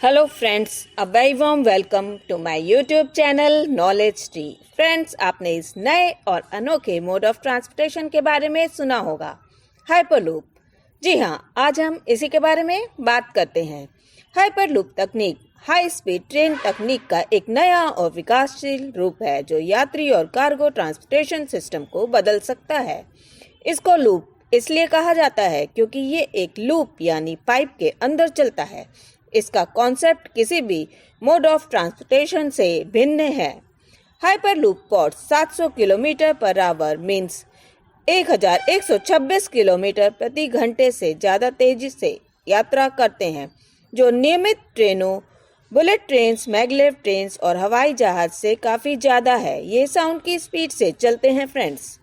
Hello friends, a very warm welcome to my YouTube channel knowledge Tree. Friends, आपने इस नए और अनोखे मोड ऑफ ट्रांसपोर्टेशन के बारे में सुना होगा, हाइपरलूप। जी हाँ, आज हम इसी के बारे में बात करते हैं। हाइपरलूप तकनीक हाई स्पीड ट्रेन तकनीक का एक नया और विकासशील रूप है जो यात्री और कार्गो ट्रांसपोर्टेशन सिस्टम को बदल सकता है। इसको लूप इसलिए कहा जाता है क्योंकि ये एक लूप यानी पाइप के अंदर चलता है। इसका कॉन्सेप्ट किसी भी मोड ऑफ ट्रांसपोर्टेशन से भिन्न है। Hyperloop pod 700 kilometre per hour means 1126 kilometre प्रति घंटे से ज़्यादा तेजी से यात्रा करते हैं, जो नियमित ट्रेनों, बुलेट ट्रेन्स, मैगलेव ट्रेन्स और हवाई जहाज से काफ़ी ज़्यादा है। ये साउंड की स्पीड से चलते हैं फ्रेंड्स।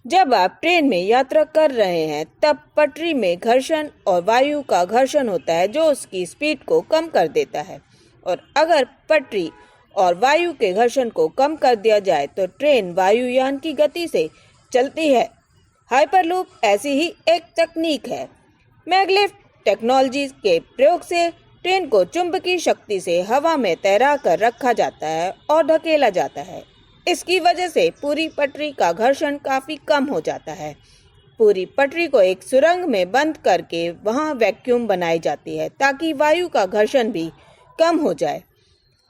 जब आप ट्रेन में यात्रा कर रहे हैं तब पटरी में घर्षण और वायु का घर्षण होता है जो उसकी स्पीड को कम कर देता है, और अगर पटरी और वायु के घर्षण को कम कर दिया जाए तो ट्रेन वायुयान की गति से चलती है। हाइपरलूप ऐसी ही एक तकनीक है। मैगलेव टेक्नोलॉजी के प्रयोग से ट्रेन को चुंबकीय शक्ति से हवा में तैरा कर रखा जाता है और धकेला जाता है। इसकी वजह से पूरी पटरी का घर्षण काफ़ी कम हो जाता है। पूरी पटरी को एक सुरंग में बंद करके वहां वैक्यूम बनाई जाती है ताकि वायु का घर्षण भी कम हो जाए।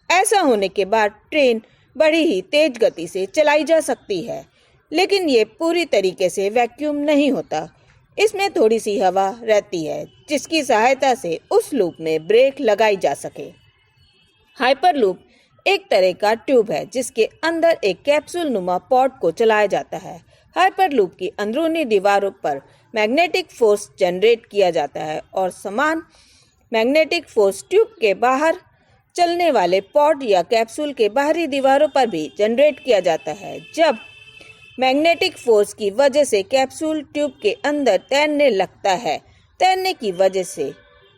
ऐसा होने के बाद ट्रेन बड़ी ही तेज गति से चलाई जा सकती है, लेकिन ये पूरी तरीके से वैक्यूम नहीं होता। इसमें थोड़ी सी हवा रहती है जिसकी सहायता से उस लूप में ब्रेक लगाई जा सके। हाइपरलूप एक तरह का ट्यूब है जिसके अंदर एक कैप्सूल नुमा पॉड को चलाया जाता है। हाइपरलूप की अंदरूनी दीवारों पर मैग्नेटिक फोर्स जनरेट किया जाता है और समान मैग्नेटिक फोर्स ट्यूब के बाहर चलने वाले पॉड या कैप्सूल के बाहरी दीवारों पर भी जनरेट किया जाता है। जब मैग्नेटिक फोर्स की वजह से कैप्सूल ट्यूब के अंदर तैरने लगता है, तैरने की वजह से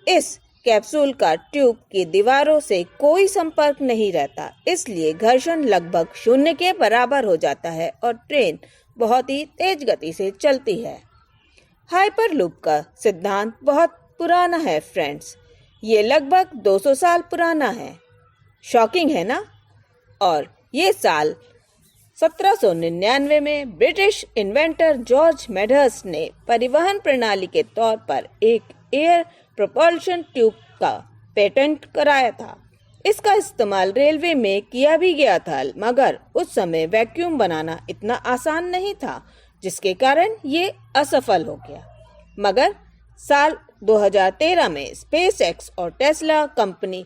इस कैप्सूल का ट्यूब की दीवारों से कोई संपर्क नहीं रहता, इसलिए घर्षण लगभग शून्य के बराबर हो जाता है और ट्रेन बहुत ही तेज गति से चलती है। हाइपरलूप का सिद्धांत बहुत पुराना है फ्रेंड्स, ये लगभग 200 साल पुराना है। शॉकिंग है ना? और ये साल 1799 में ब्रिटिश इन्वेंटर जॉर्ज मेडहर्स्ट ने परिवहन प्रणाली के तौर पर एक एयर प्रोपल्शन ट्यूब का पेटेंट कराया था। इसका इस्तेमाल रेलवे में किया भी गया था, मगर उस समय वैक्यूम बनाना इतना आसान नहीं था, जिसके कारण ये असफल हो गया। मगर साल 2013 में स्पेस एक्स और टेस्ला कंपनी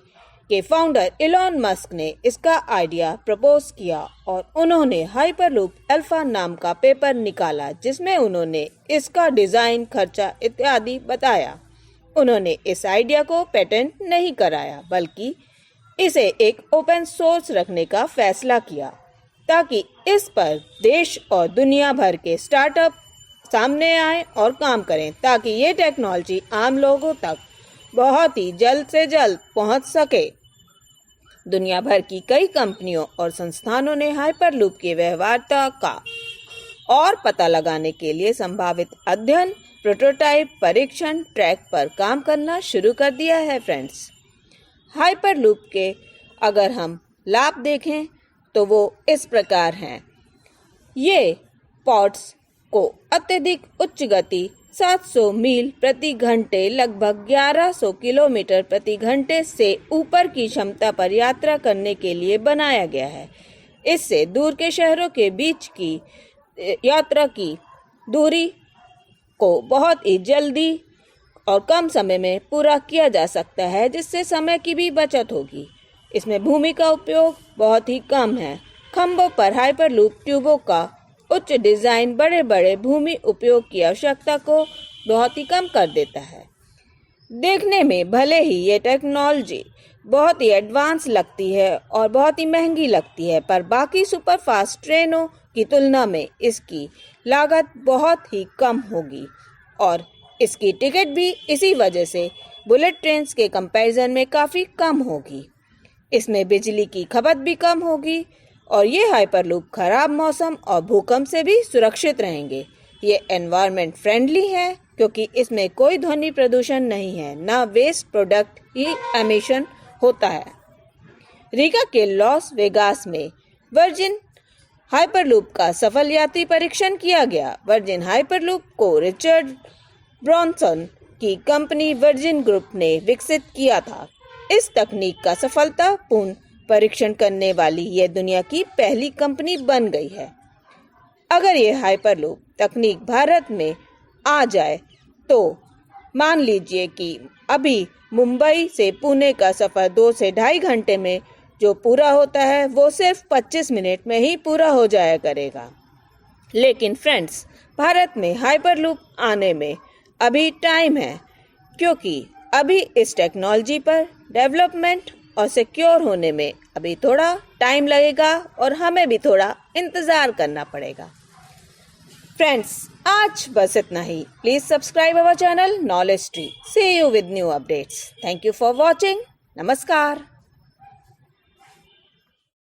के फाउंडर इलॉन मस्क ने इसका आइडिया प्रपोज किया और उन्होंने हाइपरलूप अल्फा नाम का पेपर निकाला जिसमें उन्होंने इसका डिजाइन, खर्चा इत्यादि बताया। उन्होंने इस आइडिया को पेटेंट नहीं कराया, बल्कि इसे एक ओपन सोर्स रखने का फैसला किया ताकि इस पर देश और दुनिया भर के स्टार्टअप सामने आए और काम करें, ताकि ये टेक्नोलॉजी आम लोगों तक बहुत ही जल्द से जल्द पहुंच सके। दुनिया भर की कई कंपनियों और संस्थानों ने हाइपरलूप की व्यवहार्यता का और पता लगाने के लिए संभावित अध्ययन, प्रोटोटाइप, परीक्षण, ट्रैक पर काम करना शुरू कर दिया है फ्रेंड्स। हाइपरलूप के अगर हम लाभ देखें तो वो इस प्रकार हैं। ये पॉड्स को अत्यधिक उच्च गति 700 मील प्रति घंटे लगभग 1100 किलोमीटर प्रति घंटे से ऊपर की क्षमता पर यात्रा करने के लिए बनाया गया है। इससे दूर के शहरों के बीच की यात्रा की दूरी को बहुत ही जल्दी और कम समय में पूरा किया जा सकता है, जिससे समय की भी बचत होगी। इसमें भूमि का उपयोग बहुत ही कम है। खंभों पर हाइपरलूप ट्यूबों का उच्च डिजाइन बड़े बड़े भूमि उपयोग की आवश्यकता को बहुत ही कम कर देता है। देखने में भले ही ये टेक्नोलॉजी बहुत ही एडवांस लगती है और बहुत ही महंगी लगती है, पर बाकी सुपरफास्ट ट्रेनों की तुलना में इसकी लागत बहुत ही कम होगी और इसकी टिकट भी इसी वजह से बुलेट ट्रेन्स के कंपैरिजन में काफ़ी कम होगी। इसमें बिजली की खपत भी कम होगी और ये हाइपरलूप खराब मौसम और भूकंप से भी सुरक्षित रहेंगे। ये एनवायरनमेंट फ्रेंडली है क्योंकि इसमें कोई ध्वनि प्रदूषण नहीं है, ना वेस्ट प्रोडक्ट ही एमिशन होता है। रीगा के लॉस वेगास में वर्जिन हाइपरलूप का सफल यात्री परीक्षण किया गया। वर्जिन हाइपरलूप को रिचर्ड ब्रॉनसन की कंपनी वर्जिन ग्रुप ने विकसित किया था। इस तकनीक का सफलतापूर्ण परीक्षण करने वाली यह दुनिया की पहली कंपनी बन गई है। अगर यह हाइपरलूप तकनीक भारत में आ जाए तो मान लीजिए कि अभी मुंबई से पुणे का सफ़र 2 से 2.5 घंटे में जो पूरा होता है वो सिर्फ 25 मिनट में ही पूरा हो जाया करेगा। लेकिन फ्रेंड्स, भारत में हाइपरलूप आने में अभी टाइम है, क्योंकि अभी इस टेक्नोलॉजी पर डेवलपमेंट और सिक्योर होने में अभी थोड़ा टाइम लगेगा और हमें भी थोड़ा इंतज़ार करना पड़ेगा। फ्रेंड्स, आज बस इतना ही। Please subscribe our channel knowledge tree. See you with new updates. Thank you for watching. नमस्कार।